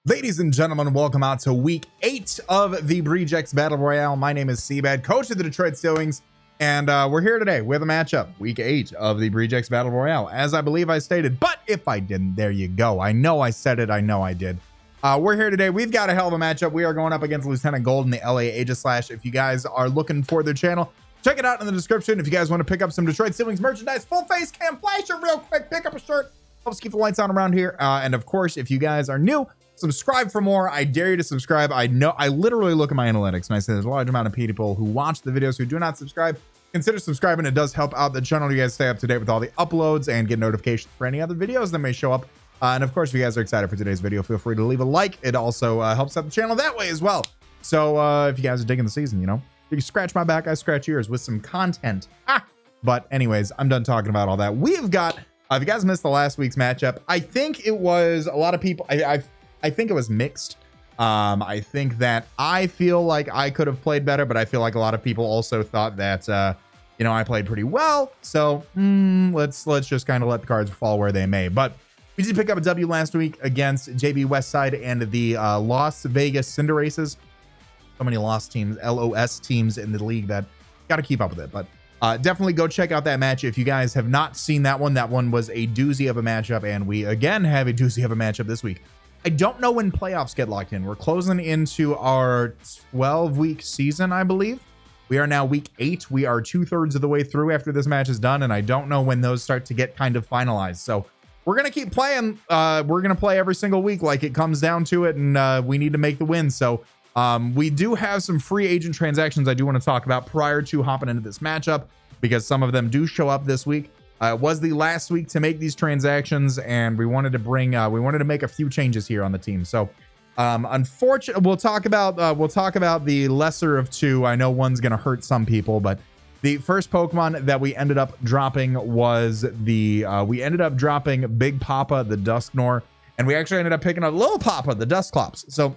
Ladies and gentlemen, welcome out to week 8 of the Bregex Battle Royale. My name is CBAD, coach of the Detroit Steelings, and we're here today with a matchup, week 8 of the Bregex Battle Royale, as I believe I stated. But if I didn't, there you go. I know I said it. I know I did. We're here today. We've got a hell of a matchup. We are going up against Lieutenant Gold in the LA Aegislash. If you guys are looking for their channel, check it out in the description. If you guys want to pick up some Detroit Steelings merchandise, full face cam flasher real quick, pick up a shirt. Helps keep the lights on around here. And of course, if you guys are new, subscribe for more. I dare you to subscribe. I know I literally look at my analytics and I say there's a large amount of people who watch the videos who do not subscribe. Consider subscribing. It does help out the channel. You guys stay up to date with all the uploads and get notifications for any other videos that may show up. And of course, if you guys are excited for today's video, feel free to leave a like. It also helps out the channel that way as well. So if you guys are digging the season, you know, you can scratch my back, I scratch yours with some content. But anyways, I'm done talking about all that. We've got, if you guys missed the last week's matchup, I think it was a lot of people, I think it was mixed. I think that I feel like I could have played better, but I feel like a lot of people also thought that, you know, I played pretty well. So let's just kind of let the cards fall where they may. But we did pick up a W last week against JB Westside and the Las Vegas Cinder Aces. So many LOS teams, LOS teams in the league that got to keep up with it. But definitely go check out that match if you guys have not seen that one. That one was a doozy of a matchup, and we again have a doozy of a matchup this week. I don't know when playoffs get locked in. We're closing into our 12-week season, I believe. We are now week 8. We are 2/3 of the way through after this match is done, and I don't know when those start to get kind of finalized. So we're going to keep playing. We're going to play every single week like it comes down to it, and we need to make the win. So we do have some free agent transactions I do want to talk about prior to hopping into this matchup, because some of them do show up this week. It was the last week to make these transactions, and we wanted to bring we wanted to make a few changes here on the team. So unfortunately, we'll talk about the lesser of two. I know one's going to hurt some people, but the first Pokemon that we ended up dropping was the we ended up dropping Big Papa the Dusknor, and we actually ended up picking up Little Papa the Dusclops. So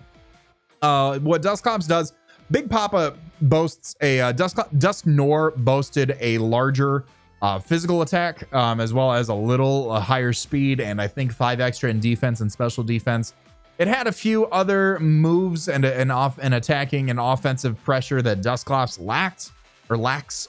what Dusclops does, Big Papa boasts a Dusknor boasted a larger physical attack, as well as a little higher speed, and I think 5 extra in defense and special defense. It had a few other moves and attacking and offensive pressure that Dusclops lacks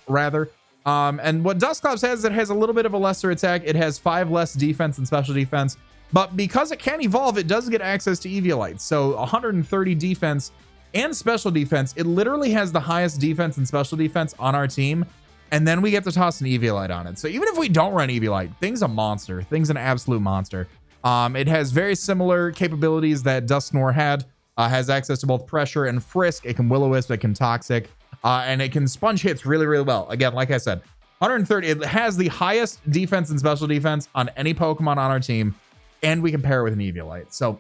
rather. And what Dusclops has, it has a little bit of a lesser attack. It has 5 less defense and special defense, but because it can evolve, it does get access to Eviolite. So 130 defense and special defense. It literally has the highest defense and special defense on our team. And then we get to toss an Eviolite on it. So even if we don't run Eviolite, Thing's a monster. Thing's an absolute monster. It has very similar capabilities that Dusknor had. Has access to both pressure and frisk. It can Will-O-Wisp, it can Toxic, and it can sponge hits really, really well. Again, like I said, 130. It has the highest defense and special defense on any Pokemon on our team, and we can pair it with an Eviolite. So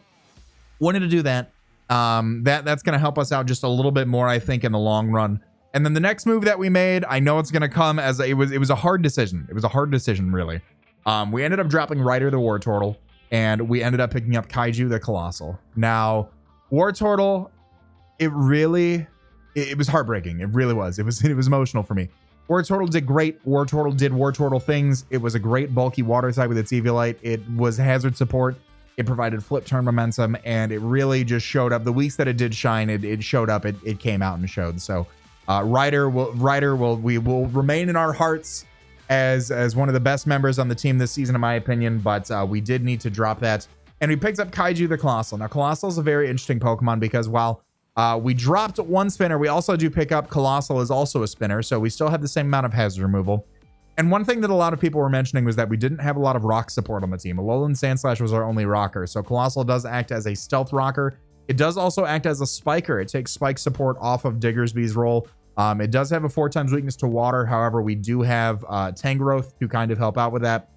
wanted to do that. That's going to help us out just a little bit more, I think, in the long run. And then the next move that we made, I know it's going to come as it was a hard decision. It was a hard decision, really. We ended up dropping Ryder the Wartortle, and we ended up picking up Kaiju the Colossal. Now, Wartortle, it was heartbreaking. It really was. It was emotional for me. Wartortle did great. Wartortle did Wartortle things. It was a great bulky water type with its Eviolite. It was hazard support. It provided flip turn momentum, and it really just showed up. The weeks that it did shine, it showed up. It came out and showed. So Ryder will remain in our hearts as one of the best members on the team this season, in my opinion. But we did need to drop that, and we picked up Kaiju the Colossal. Now, Colossal is a very interesting Pokemon because while we dropped one spinner, we also do pick up Colossal as also a spinner, so we still have the same amount of hazard removal. And one thing that a lot of people were mentioning was that we didn't have a lot of rock support on the team. Alolan Sandslash was our only rocker, so Colossal does act as a stealth rocker. It does also act as a spiker. It takes spike support off of Diggersby's role. It does have a 4x weakness to water. However, we do have Tangrowth to kind of help out with that.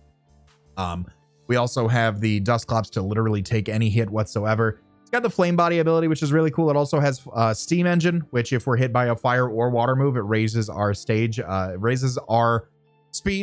We also have the Dusclops to literally take any hit whatsoever. It's got the Flame Body ability, which is really cool. It also has Steam Engine, which if we're hit by a fire or water move, it raises our speed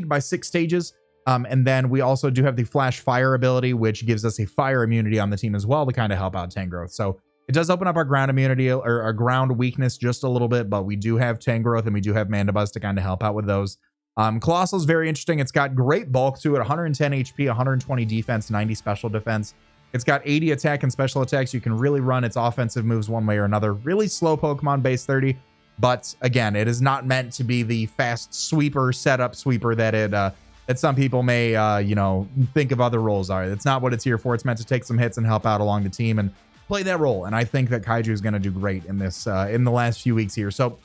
by 6 stages. And then we also do have the Flash Fire ability, which gives us a fire immunity on the team as well to kind of help out Tangrowth. So it does open up our ground immunity or our ground weakness just a little bit, but we do have Tangrowth and we do have Mandibuzz to kind of help out with those. Colossal is very interesting. It's got great bulk to it, 110 HP, 120 defense, 90 special defense. It's got 80 attack and special attacks. You can really run its offensive moves one way or another. Really slow Pokemon, base 30. But again, it is not meant to be the fast sweeper, setup sweeper that some people may, think of other roles are. That's not what it's here for. It's meant to take some hits and help out along the team and play that role. And I think that Kaiju is going to do great in this, in the last few weeks here. So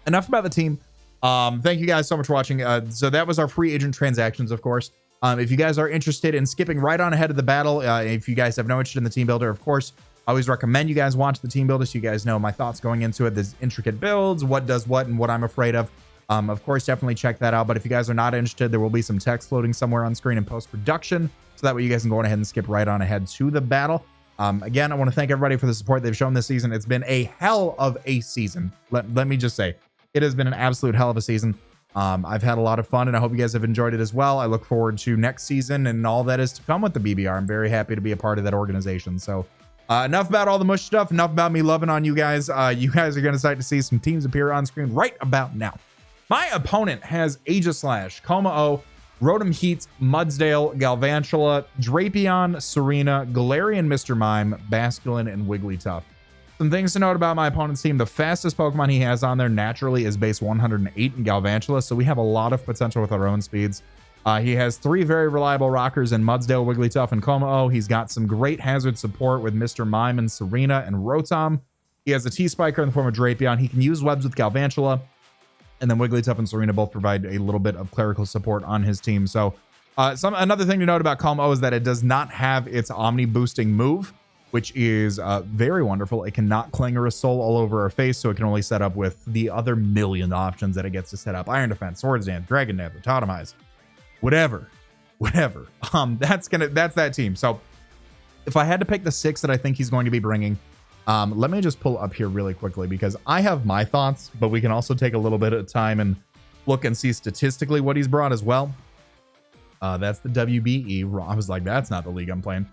enough about the team. Thank you guys so much for watching. So that was our free agent transactions, of course. If you guys are interested in skipping right on ahead of the battle, if you guys have no interest in the team builder, of course, I always recommend you guys watch the team builder so you guys know my thoughts going into it. There's intricate builds, what does what, and what I'm afraid of. Of course, definitely check that out. But if you guys are not interested, there will be some text floating somewhere on screen in post-production. So that way you guys can go ahead and skip right on ahead to the battle. Again, I want to thank everybody for the support they've shown this season. It's been a hell of a season. Let me just say, it has been an absolute hell of a season. I've had a lot of fun, and I hope you guys have enjoyed it as well. I look forward to next season and all that is to come with the BBR. I'm very happy to be a part of that organization. So enough about all the mush stuff. Enough about me loving on you guys. You guys are going to start to see some teams appear on screen right about now. My opponent has Aegislash, Kommo-o, Rotom Heat, Mudsdale, Galvantula, Drapion, Serena, Galarian Mr. Mime, Basculin, and Wigglytuff. Some things to note about my opponent's team. The fastest Pokemon he has on there naturally is base 108 in Galvantula, so we have a lot of potential with our own speeds. He has 3 very reliable rockers in Mudsdale, Wigglytuff, and Kommo-o. He's got some great hazard support with Mr. Mime and Serena and Rotom. He has a T-Spiker in the form of Drapion. He can use webs with Galvantula, and then Wigglytuff and Serena both provide a little bit of clerical support on his team. So another thing to note about Kommo-o is that it does not have its Omni boosting move, which is very wonderful. It cannot cling or assault all over our face, so it can only set up with the other million options that it gets to set up. Iron Defense, Swords Dance, Dragon Dance, Totemize, whatever. That's that team. So if I had to pick the 6 that I think he's going to be bringing, let me just pull up here really quickly because I have my thoughts, but we can also take a little bit of time and look and see statistically what he's brought as well. That's the WBE. I was like, that's not the league I'm playing.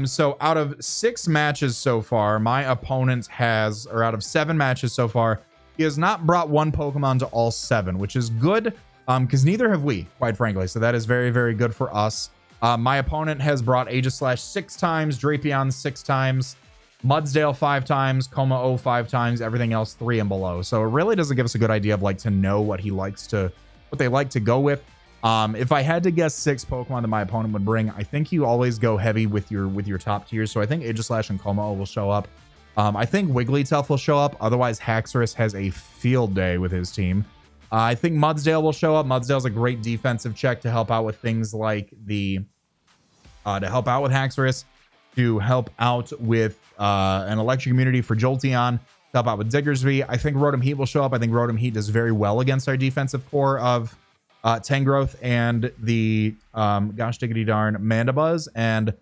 So out of 6 matches so far, my opponent has, or out of 7 matches so far, he has not brought one Pokemon to all 7, which is good, because neither have we, quite frankly. So that is very, very good for us. My opponent has brought Aegislash 6 times, Drapion 6 times, Mudsdale 5 times, Kommo-o 5 times, everything else 3 and below. So it really doesn't give us a good idea of to know what they like to go with. If I had to guess 6 Pokemon that my opponent would bring, I think you always go heavy with your top tiers. So I think Aegislash and Kommo-o will show up. I think Wigglytuff will show up. Otherwise, Haxorus has a field day with his team. I think Mudsdale will show up. Mudsdale's a great defensive check to help out with things like to help out with Haxorus, to help out with an electric immunity for Jolteon, to help out with Diggersby. I think Rotom Heat will show up. I think Rotom Heat does very well against our defensive core of Tangrowth and the gosh diggity darn Mandibuzz, and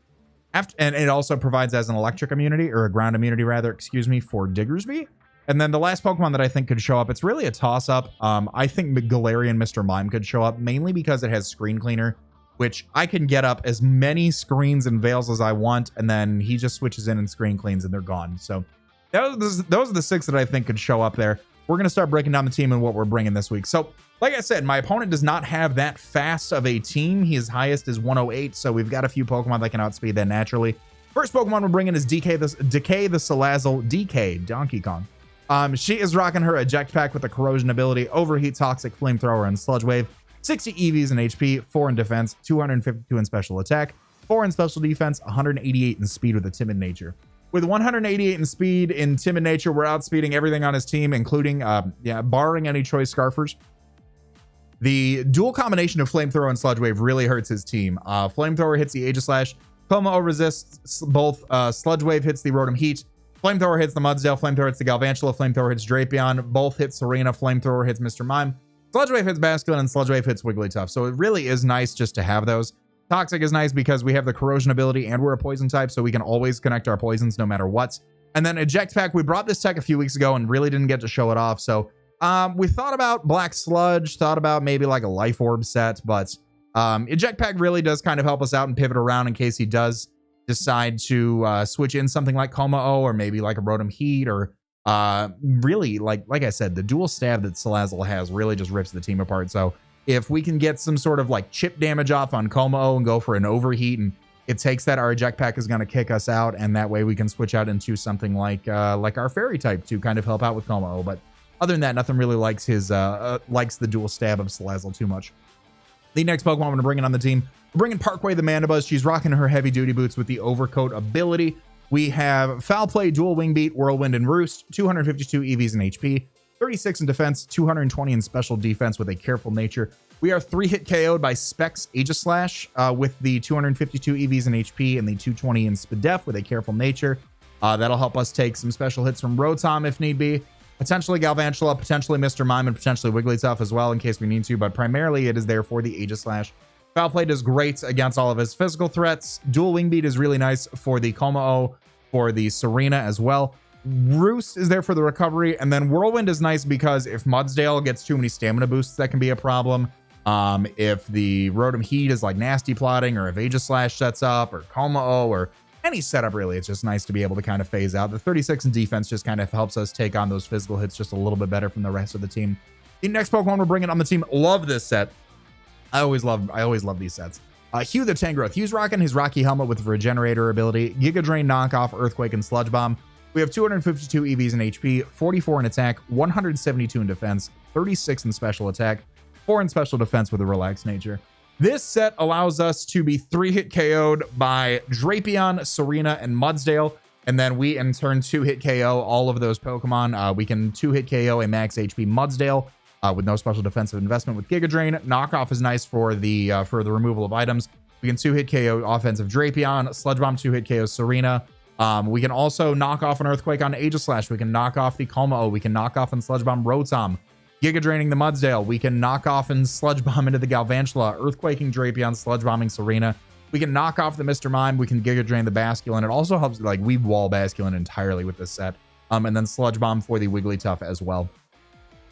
it also provides as an electric immunity, or a ground immunity rather, excuse me, for Diggersby. And then the last Pokemon that I think could show up, it's really a toss-up. I think Galarian Mr. Mime could show up, mainly because it has Screen Cleaner, which I can get up as many screens and veils as I want, and then he just switches in and screen cleans and they're gone. So those are the 6 that I think could show up there. We're going to start breaking down the team and what we're bringing this week. So like I said, my opponent does not have that fast of a team. His highest is 108, so we've got a few Pokemon that can outspeed that naturally. First Pokemon we're bringing is Decay the Salazzle. DK, Donkey Kong. She is rocking her Eject Pack with the Corrosion ability, Overheat, Toxic, Flamethrower, and Sludge Wave. 60 EVs in HP, 4 in defense, 252 in special attack, 4 in special defense, 188 in speed with a timid nature. With 188 in speed in timid nature, we're outspeeding everything on his team, including, barring any choice Scarfers. The dual combination of Flamethrower and Sludge Wave really hurts his team. Flamethrower hits the Aegislash, Kommo-o resists both, Sludge Wave hits the Rotom Heat, Flamethrower hits the Mudsdale, Flamethrower hits the Galvantula, Flamethrower hits Drapion, both hit Serena, Flamethrower hits Mr. Mime, Sludge Wave hits Basculin, and Sludge Wave hits Wigglytuff. So it really is nice just to have those. Toxic is nice because we have the Corrosion ability and we're a poison type, so we can always connect our poisons no matter what. And then Eject Pack, we brought this tech a few weeks ago and really didn't get to show it off. So we thought about Black Sludge, thought about maybe like a Life Orb set, but Eject Pack really does kind of help us out and pivot around in case he does decide to switch in something like Kommo-o or maybe like a Rotom Heat, or really, like I said, the dual stab that Salazzle has really just rips the team apart. So if we can get some sort of like chip damage off on Kommo-o and go for an Overheat and it takes that our eject pack is going to kick us out, and that way we can switch out into something like our fairy type to kind of help out with Como. But other than that, nothing really likes his likes the dual stab of Salazzle too much. The next Pokemon I'm going to bring in on the team, we're bringing Parkway the Mandibuzz. She's rocking her heavy duty boots with the Overcoat ability. We have Foul Play, Dual Wing Beat, Whirlwind, and Roost. 252 EVs in HP, 36 in defense, 220 in special defense with a Careful Nature. We are 3-hit KO'd by Specs Aegislash with the 252 EVs in HP and the 220 in Spadef with a Careful Nature. That'll help us take some special hits from Rotom if need be. Potentially Galvantula, potentially Mr. Mime, and potentially Wigglytuff as well in case we need to, but primarily it is there for the Aegislash. Foul Play does great against all of his physical threats. Dual Wing Beat is really nice for the Como, for the Serena as well. Roost is there for the recovery, and then Whirlwind is nice because if Mudsdale gets too many stamina boosts, that can be a problem. If the Rotom Heat is like nasty plotting, or if Aegislash sets up, or Como, or any setup really, it's just nice to be able to kind of phase out. The 36 in defense just kind of helps us take on those physical hits just a little bit better from the rest of the team. The next Pokemon we're bringing on the team, love this set. I always love these sets. Hugh the Tangrowth. Hugh's rocking his Rocky Helmet with Regenerator ability, Giga Drain, Knockoff, Earthquake, and Sludge Bomb. We have 252 EVs in HP, 44 in attack, 172 in defense, 36 in special attack, 4 in special defense with a Relaxed Nature. This set allows us to be 3-hit KO'd by Drapion, Serena, and Mudsdale, and then we in turn 2-hit KO all of those Pokemon. We can 2-hit KO a max HP Mudsdale with no special defensive investment with Giga Drain. Knockoff is nice for the removal of items. We can 2-hit KO offensive Drapion, Sludge Bomb 2-hit KO Serena. We can also knock off an Earthquake on Aegislash. We can knock off the Como. We can knock off and Sludge Bomb Rotom. Giga Draining the Mudsdale. We can knock off and Sludge Bomb into the Galvantula. Earthquaking Drapion, Sludge Bombing Serena. We can knock off the Mr. Mime. We can Giga Drain the Basculin. It also helps, like, we wall Basculin entirely with this set. And then Sludge Bomb for the Wigglytuff as well.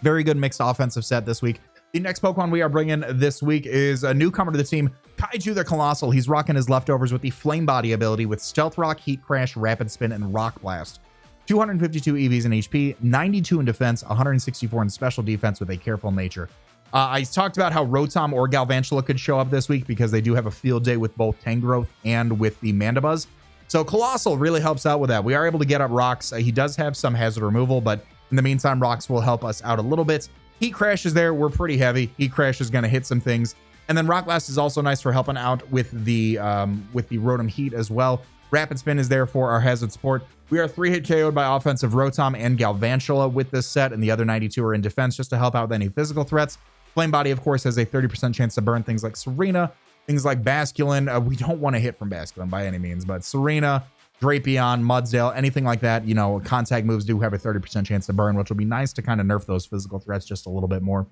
Very good mixed offensive set this week. The next Pokemon we are bringing this week is a newcomer to the team, Kaiju the Colossal. He's rocking his leftovers with the Flame Body ability with Stealth Rock, Heat Crash, Rapid Spin, and Rock Blast. 252 EVs in HP, 92 in defense, 164 in special defense with a Careful Nature. I talked about how Rotom or Galvantula could show up this week because they do have a field day with both Tangrowth and with the Mandibuzz. So Colossal really helps out with that. We are able to get up rocks. He does have some hazard removal, but in the meantime, rocks will help us out a little bit. Heat Crash is there. We're pretty heavy. Heat Crash is going to hit some things. And then Rock Blast is also nice for helping out with the Rotom Heat as well. Rapid Spin is there for our hazard support. We are 3-hit KO'd by offensive Rotom and Galvantula with this set, and the other 92 are in defense just to help out with any physical threats. Flame Body, of course, has a 30% chance to burn things like Serena, things like Basculin. We don't want to hit from Basculin by any means, but Serena, Drapion, Mudsdale, anything like that, you know, contact moves do have a 30% chance to burn, which will be nice to kind of nerf those physical threats just a little bit more.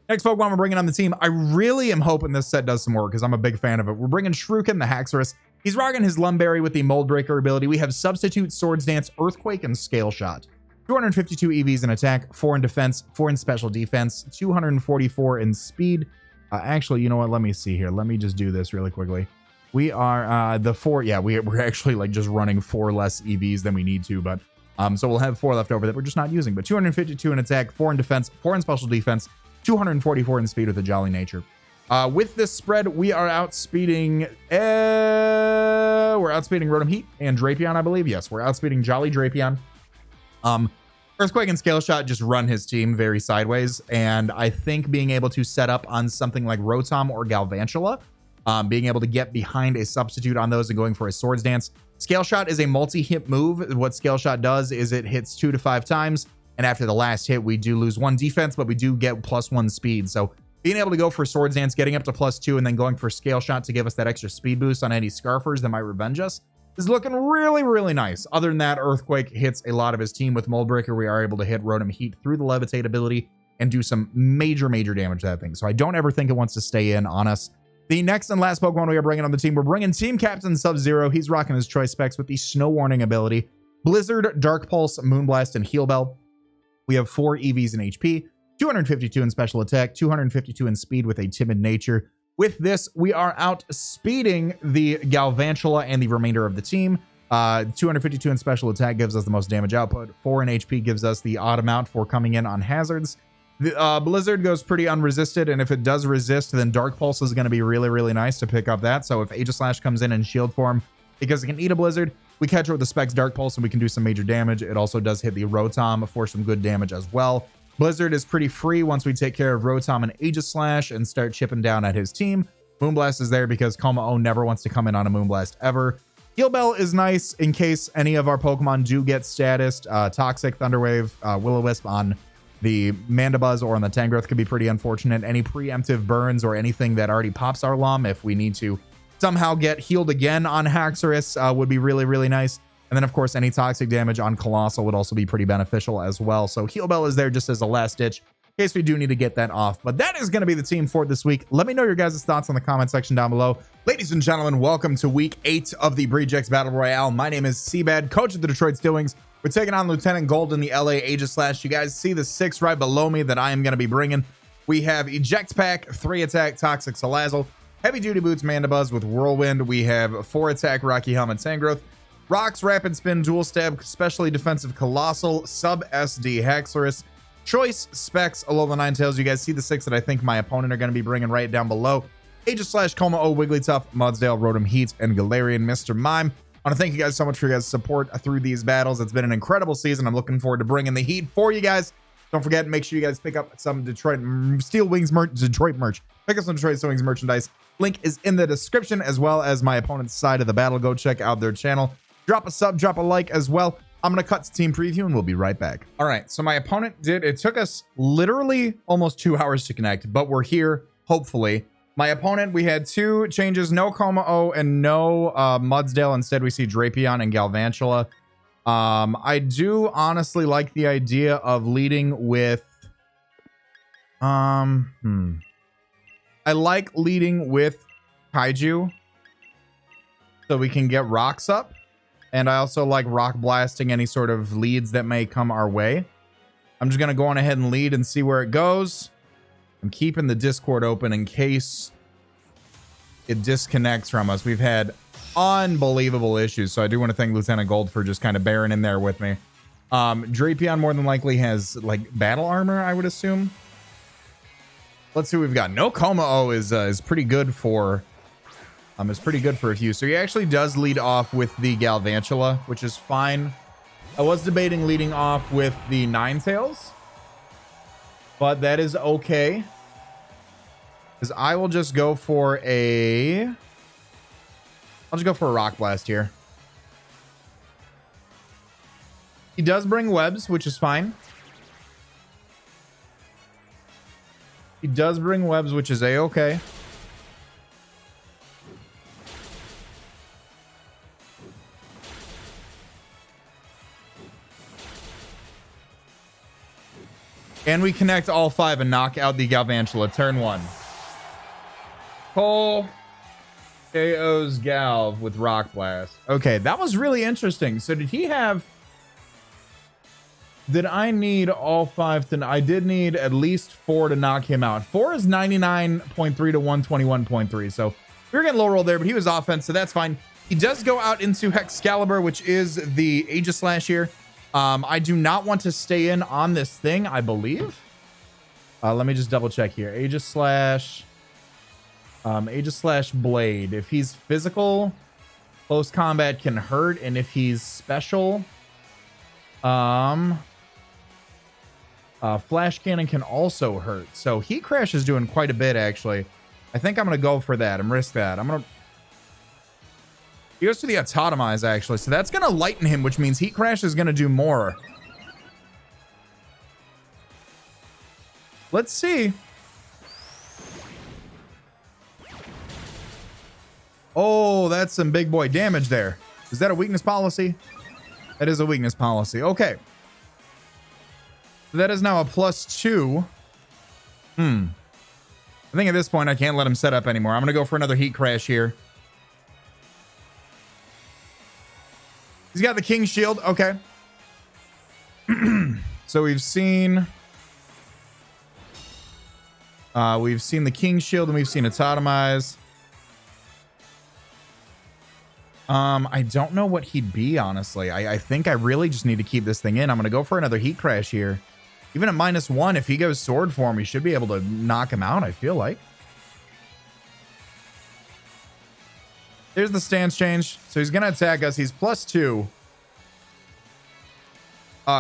Next Pokemon we're bringing on the team, I really am hoping this set does some work because I'm a big fan of it. We're bringing Shuriken the Haxorus. He's rocking his Lumberry with the Mold Breaker ability. We have Substitute, Swords Dance, Earthquake, and Scale Shot. 252 EVs in attack, 4 in defense, 4 in special defense, 244 in speed. Actually, you know what? Let me see here. Let me just do this really quickly. We are we're actually like just running 4 less EVs than we need to, but so we'll have 4 left over that we're just not using. But 252 in attack, 4 in defense, 4 in special defense, 244 in speed with a Jolly Nature. With this spread, we are outspeeding Rotom Heat and Drapion, I believe. Yes, we're outspeeding Jolly Drapion. Earthquake and Scale Shot just run his team very sideways, and I think being able to set up on something like Rotom or Galvantula, being able to get behind a substitute on those and going for a Swords Dance. Scale Shot is a multi-hit move. What Scale Shot does is it hits 2 to 5 times, and after the last hit, we do lose 1 defense, but we do get +1 speed. So being able to go for Swords Dance, getting up to +2, and then going for Scale Shot to give us that extra speed boost on any Scarfers that might revenge us is looking really, really nice. Other than that, Earthquake hits a lot of his team. With Mold Breaker, we are able to hit Rotom Heat through the Levitate ability and do some major, major damage to that thing. So I don't ever think it wants to stay in on us. The next and last Pokemon we are bringing on the team, we're bringing Team Captain Sub-Zero. He's rocking his choice specs with the Snow Warning ability, Blizzard, Dark Pulse, Moonblast, and Heal Bell. We have 4 EVs in HP, 252 in special attack, 252 in speed with a Timid Nature. With this, we are outspeeding the Galvantula and the remainder of the team. 252 in special attack gives us the most damage output. 4 in HP gives us the odd amount for coming in on hazards. The Blizzard goes pretty unresisted, and if it does resist, then Dark Pulse is going to be really, really nice to pick up that. So if Aegislash comes in shield form, because it can eat a Blizzard, we catch it with the Specs Dark Pulse, and we can do some major damage. It also does hit the Rotom for some good damage as well. Blizzard is pretty free once we take care of Rotom and Aegislash and start chipping down at his team. Moonblast is there because Kommo-o never wants to come in on a Moonblast ever. Heal Bell is nice in case any of our Pokemon do get statused. Toxic, Thunderwave, Will-O-Wisp on the Mandibuzz or on the Tangrowth could be pretty unfortunate. Any preemptive burns or anything that already pops our Lum, if we need to somehow get healed again on Haxorus, would be really, really nice. And then, of course, any toxic damage on Colossal would also be pretty beneficial as well. So Heal Bell is there just as a last ditch in case we do need to get that off. But that is going to be the team for this week. Let me know your guys' thoughts in the comment section down below. Ladies and gentlemen, welcome to week 8 of the BBR Battle Royale. My name is CBAD, coach of the Detroit Steelwings. We're taking on Lieutenant Gold in the LA Aegislash. You guys see the 6 right below me that I am going to be bringing. We have Eject Pack, 3 attack Toxic Salazzle, Heavy Duty Boots Mandibuzz with Whirlwind. We have 4 attack Rocky Helmet Tangrowth, Rocks Rapid Spin Dual Stab, Especially Defensive Colossal, Sub SD Haxorus, Choice Specs Alola Ninetales. You guys see the 6 that I think my opponent are going to be bringing right down below. Aegislash, Kommo-o, Wigglytuff, Mudsdale, Rotom Heat, and Galarian Mr. Mime. I want to thank you guys so much for your guys' support through these battles. It's been an incredible season. I'm looking forward to bringing the heat for you guys. Don't forget, make sure you guys pick up some Detroit Detroit merch. Pick up some Detroit Steelwings merchandise. Link is in the description, as well as my opponent's side of the battle. Go check out their channel. Drop a sub, drop a like as well. I'm going to cut to team preview and we'll be right back. All right, so my opponent it took us literally almost 2 hours to connect, but we're here, hopefully. My opponent, we had 2 changes, no Kommo-o and no Mudsdale. Instead, we see Drapion and Galvantula. I do honestly like the idea of leading with... I like leading with Kaiju, so we can get rocks up. And I also like rock blasting any sort of leads that may come our way. I'm just going to go on ahead and lead and see where it goes. I'm keeping the Discord open in case it disconnects from us. We've had unbelievable issues, so I do want to thank Lieutenant Gold for just kind of bearing in there with me. Drapion more than likely has like battle armor, I would assume. Let's see what we've got. No Kommo-o is pretty good for a few. So he actually does lead off with the Galvantula, which is fine. I was debating leading off with the Ninetales, but that is okay, because I will just go for I'll just go for a Rock Blast here. He does bring webs, which is fine. He does bring webs, which is a-okay. And we connect all 5 and knock out the Galvantula. Turn 1. Cole KO's Galv with Rock Blast. Okay, that was really interesting. So did he have... Did I need all 5 to... I did need at least 4 to knock him out. 4 is 99.3 to 121.3. So we were getting low roll there, but he was offense, so that's fine. He does go out into Excalibur, which is the Aegislash here. I do not want to stay in on this thing, I believe. Let me just double check here. Aegislash Blade. If he's physical, close combat can hurt, and if he's special, Flash Cannon can also hurt. So Heat Crash is doing quite a bit, actually. I think I'm gonna go for that and risk that. He goes to the Autotomize, actually. So that's going to lighten him, which means Heat Crash is going to do more. Let's see. Oh, that's some big boy damage there. Is that a weakness policy? That is a weakness policy. Okay. That is now a +2. I think at this point, I can't let him set up anymore. I'm going to go for another Heat Crash here. He's got the King Shield. Okay. So we've seen the King Shield and we've seen Autotomize. I don't know what he'd be, honestly. I think I really just need to keep this thing in. I'm going to go for another Heat Crash here. Even at -1, if he goes sword form, we should be able to knock him out, I feel like. There's the stance change. So he's going to attack us. He's +2.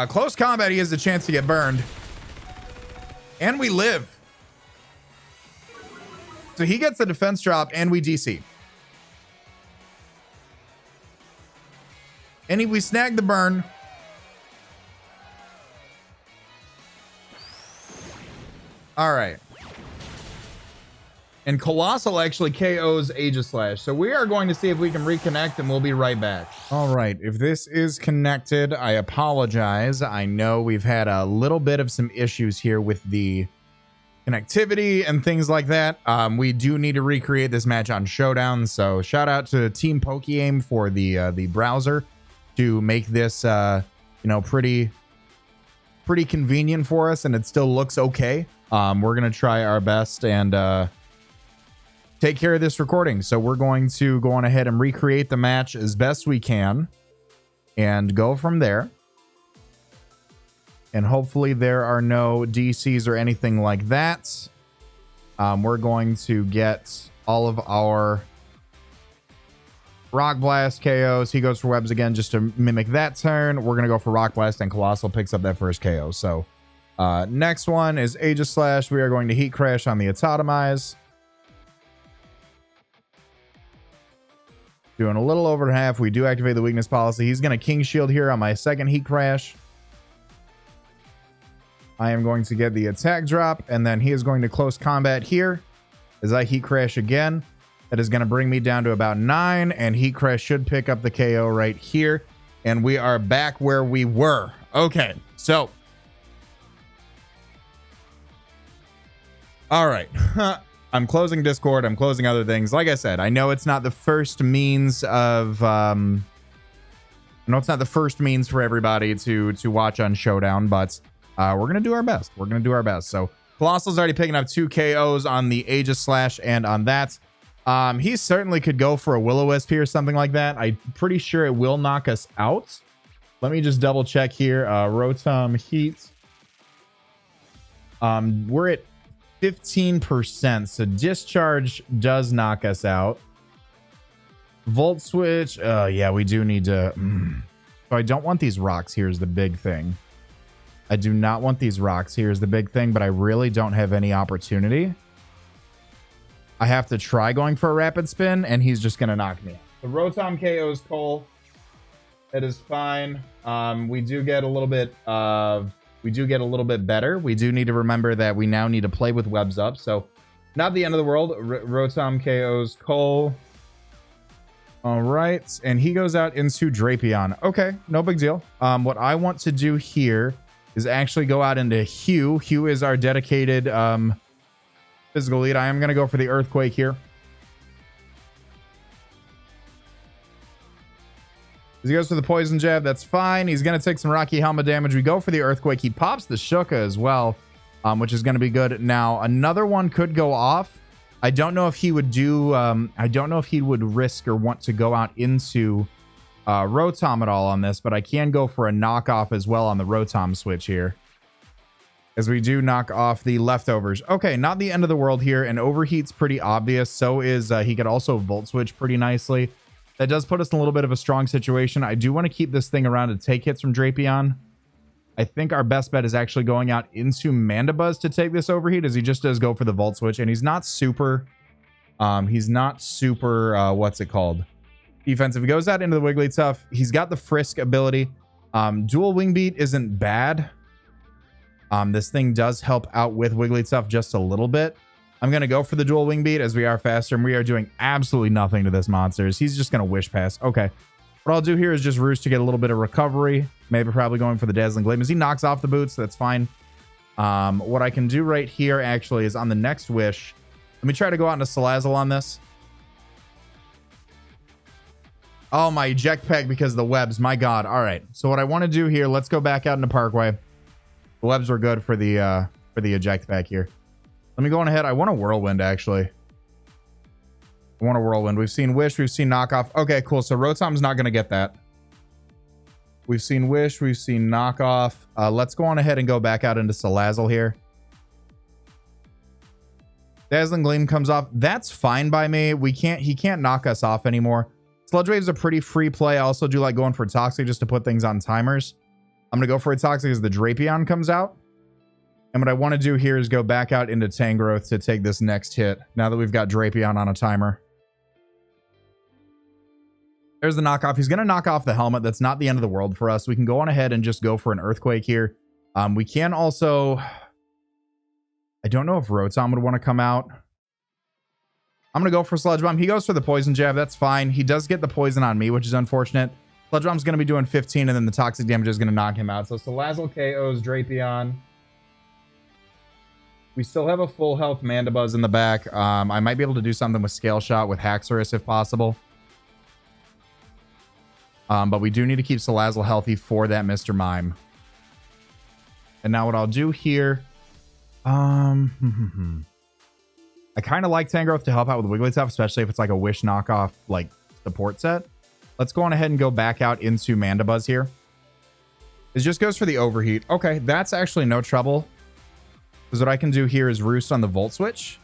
Close combat, he has the chance to get burned. And we live. So he gets the defense drop and we DC. And we snag the burn. All right. And Colossal actually KOs Aegislash. So we are going to see if we can reconnect and we'll be right back. All right. If this is connected, I apologize. I know we've had a little bit of some issues here with the connectivity and things like that. We do need to recreate this match on Showdown. So shout out to Team PokeAim for the browser to make this, pretty convenient for us. And it still looks okay. We're going to try our best and, take care of this recording. So we're going to go on ahead and recreate the match as best we can and go from there. And hopefully there are no DCs or anything like that. We're going to get all of our Rock Blast KOs. He goes for webs again just to mimic that turn. We're going to go for Rock Blast and Colossal picks up that first KO. So next one is Aegislash. We are going to Heat Crash on the Autotomize. Doing a little over half. We do activate the weakness policy. He's going to King Shield here on my second Heat Crash. I am going to get the attack drop, and then he is going to close combat here as I Heat Crash again. That is going to bring me down to about 9, and Heat Crash should pick up the KO right here. And we are back where we were. Okay, so. All right. I'm closing Discord. I'm closing other things. Like I said, I know it's not the first means of... I know it's not the first means for everybody to watch on Showdown, but we're going to do our best. We're going to do our best. So Colossal's already picking up 2 KOs on the Aegislash and on that. He certainly could go for a Will-O-Wisp here or something like that. I'm pretty sure it will knock us out. Let me just double check here. Rotom Heat. We're at 15%, so Discharge does knock us out. Volt Switch, yeah, we do need to... So I don't want these rocks. Here's the big thing. I do not want these rocks. Here's the big thing, but I really don't have any opportunity. I have to try going for a Rapid Spin, and he's just going to knock me out. The Rotom KO's Cole. It is fine. We do get a little bit of... We do get a little bit better. We do need to remember that we now need to play with webs up. So not the end of the world. Rotom KOs Cole. All right. And he goes out into Drapion. Okay. No big deal. What I want to do here is actually go out into Hugh. Hugh is our dedicated physical lead. I am going to go for the Earthquake here. He goes for the Poison Jab. That's fine. He's going to take some Rocky Helmet damage. We go for the Earthquake. He pops the Shuka as well, which is going to be good. Now, another one could go off. I don't know if he would do... I don't know if he would risk or want to go out into Rotom at all on this, but I can go for a knockoff as well on the Rotom switch here, as we do knock off the leftovers. Okay, not the end of the world here, and Overheat's pretty obvious. So is... he could also Volt Switch pretty nicely. That does put us in a little bit of a strong situation. I do want to keep this thing around to take hits from Drapion. I think our best bet is actually going out into Mandibuzz to take this Overheat, as he just does go for the Volt Switch, and he's not super... what's it called? Defensive. He goes out into the Wigglytuff. He's got the Frisk ability. Dual Wing Beat isn't bad. This thing does help out with Wigglytuff just a little bit. I'm going to go for the Dual Wing Beat as we are faster, and we are doing absolutely nothing to this monster. He's just going to Wish Pass. Okay. What I'll do here is just Roost to get a little bit of recovery. Maybe probably going for the Dazzling Gleam as he knocks off the boots. That's fine. What I can do right here actually is on the next Wish. Let me try to go out into Salazzle on this. Oh, my eject pack because of the webs. My God. All right. So what I want to do here, let's go back out into Parkway. The webs were good for the eject pack here. Let me go on ahead. I want a Whirlwind, actually. I want a Whirlwind. We've seen Wish. We've seen Knockoff. Okay, cool. So Rotom's not going to get that. We've seen Wish. We've seen Knockoff. Let's go on ahead and go back out into Salazzle here. Dazzling Gleam comes off. That's fine by me. He can't knock us off anymore. Sludge Wave's a pretty free play. I also do like going for Toxic just to put things on timers. I'm going to go for a Toxic as the Drapion comes out. And what I want to do here is go back out into Tangrowth to take this next hit now that we've got Drapion on a timer. There's the knockoff. He's going to knock off the helmet. That's not the end of the world for us. We can go on ahead and just go for an Earthquake here. We can also... I don't know if Rotom would want to come out. I'm going to go for Sludge Bomb. He goes for the Poison Jab. That's fine. He does get the poison on me, which is unfortunate. Sludge Bomb's going to be doing 15, and then the Toxic damage is going to knock him out. So Salazzle KOs Drapion. We still have a full health Mandibuzz in the back. I might be able to do something with Scale Shot with Haxorus if possible. But we do need to keep Salazzle healthy for that Mr. Mime. And now what I'll do here... I kind of like Tangrowth to help out with Wigglytuff, especially if it's like a Wish knockoff, like support set. Let's go on ahead and go back out into Mandibuzz here. It just goes for the Overheat. Okay, that's actually no trouble. Because what I can do here is Roost on the Volt Switch.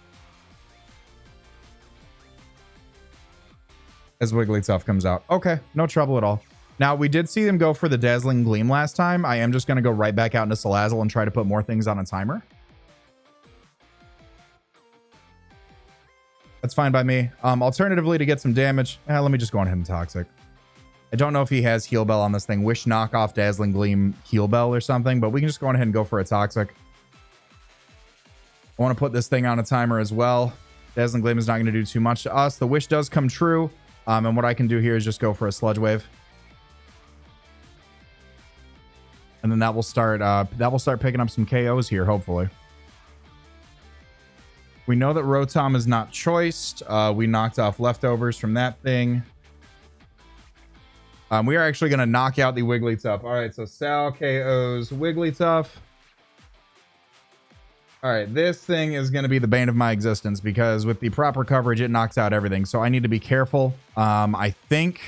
As Wigglytuff comes out. Okay, no trouble at all. Now, we did see them go for the Dazzling Gleam last time. I am just going to go right back out into Salazzle and try to put more things on a timer. That's fine by me. Alternatively, to get some damage, let me just go on ahead and Toxic. I don't know if he has Heal Bell on this thing. Wish knockoff Dazzling Gleam Heal Bell or something, but we can just go on ahead and go for a Toxic. I want to put this thing on a timer as well. Dazzling Gleam is not going to do too much to us. The Wish does come true. And what I can do here is just go for a Sludge Wave. And then that will start picking up some KOs here, hopefully. We know that Rotom is not choiced. We knocked off leftovers from that thing. We are actually going to knock out the Wigglytuff. All right, so Sal KOs Wigglytuff. All right, this thing is going to be the bane of my existence because with the proper coverage, it knocks out everything. So I need to be careful. I think...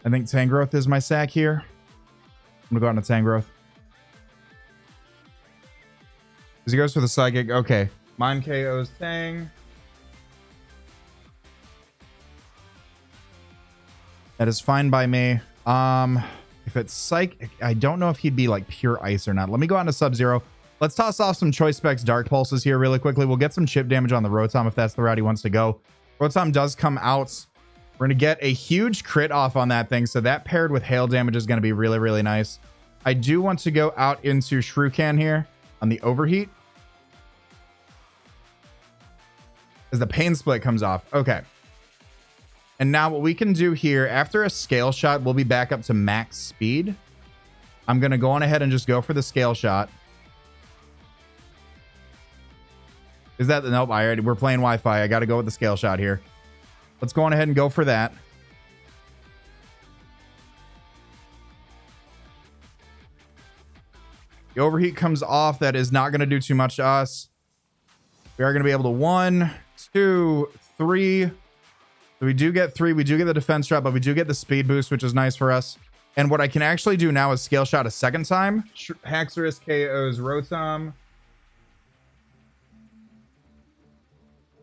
Tangrowth is my sack here. I'm going to go out into Tangrowth. As he goes for the Psychic. Okay. Mine KOs Tang. That is fine by me. If it's Psych, I don't know if he'd be like pure ice or not. Let me go on to Sub-Zero. Let's toss off some Choice Specs Dark Pulses here really quickly. We'll get some chip damage on the Rotom if that's the route he wants to go. Rotom does come out. We're going to get a huge crit off on that thing. So that paired with hail damage is going to be really, really nice. I do want to go out into Shuriken here on the Overheat. As the Pain Split comes off. Okay. And now what we can do here, after a Scale Shot, we'll be back up to max speed. I'm going to go on ahead and just go for the Scale Shot. Is that... Nope, we're playing Wi-Fi. I got to go with the Scale Shot here. Let's go on ahead and go for that. The Overheat comes off. That is not going to do too much to us. We are going to be able to 1, 2, 3... So we do get 3. We do get the defense drop, but we do get the speed boost, which is nice for us. And what I can actually do now is Scale Shot a second time. Haxorus KOs Rotom.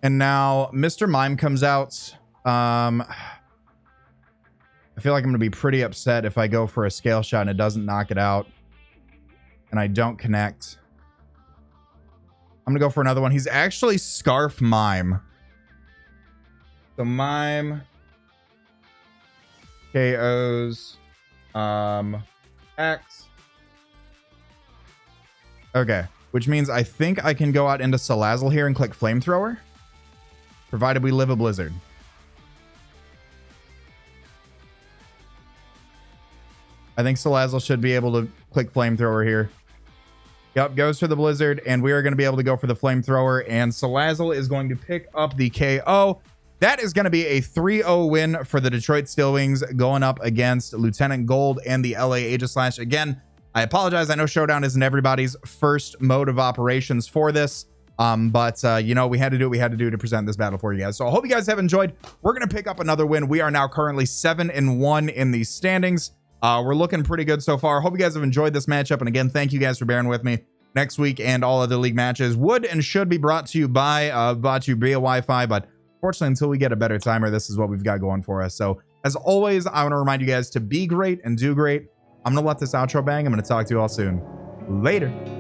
And now Mr. Mime comes out. I feel like I'm going to be pretty upset if I go for a Scale Shot and it doesn't knock it out. And I don't connect. I'm going to go for another one. He's actually Scarf Mime. So Mime KOs X. Okay, which means I think I can go out into Salazzle here and click Flamethrower, provided we live a Blizzard. I think Salazzle should be able to click Flamethrower here. Yep, goes for the Blizzard, and we are going to be able to go for the Flamethrower, and Salazzle is going to pick up the KO. That is going to be a 3-0 win for the Detroit Steel Wings going up against Lieutenant Gold and the LA Aegislash. Again, I apologize. I know Showdown isn't everybody's first mode of operations for this. But you know, we had to do what we had to do to present this battle for you guys. So I hope you guys have enjoyed. We're going to pick up another win. We are now currently 7-1 in the standings. We're looking pretty good so far. Hope you guys have enjoyed this matchup. And again, thank you guys for bearing with me. Next week and all other league matches would and should be brought to you by Wi-Fi. But fortunately, until we get a better timer, this is what we've got going for us. So as always, I want to remind you guys to be great and do great. I'm going to let this outro bang. I'm going to talk to you all soon. Later.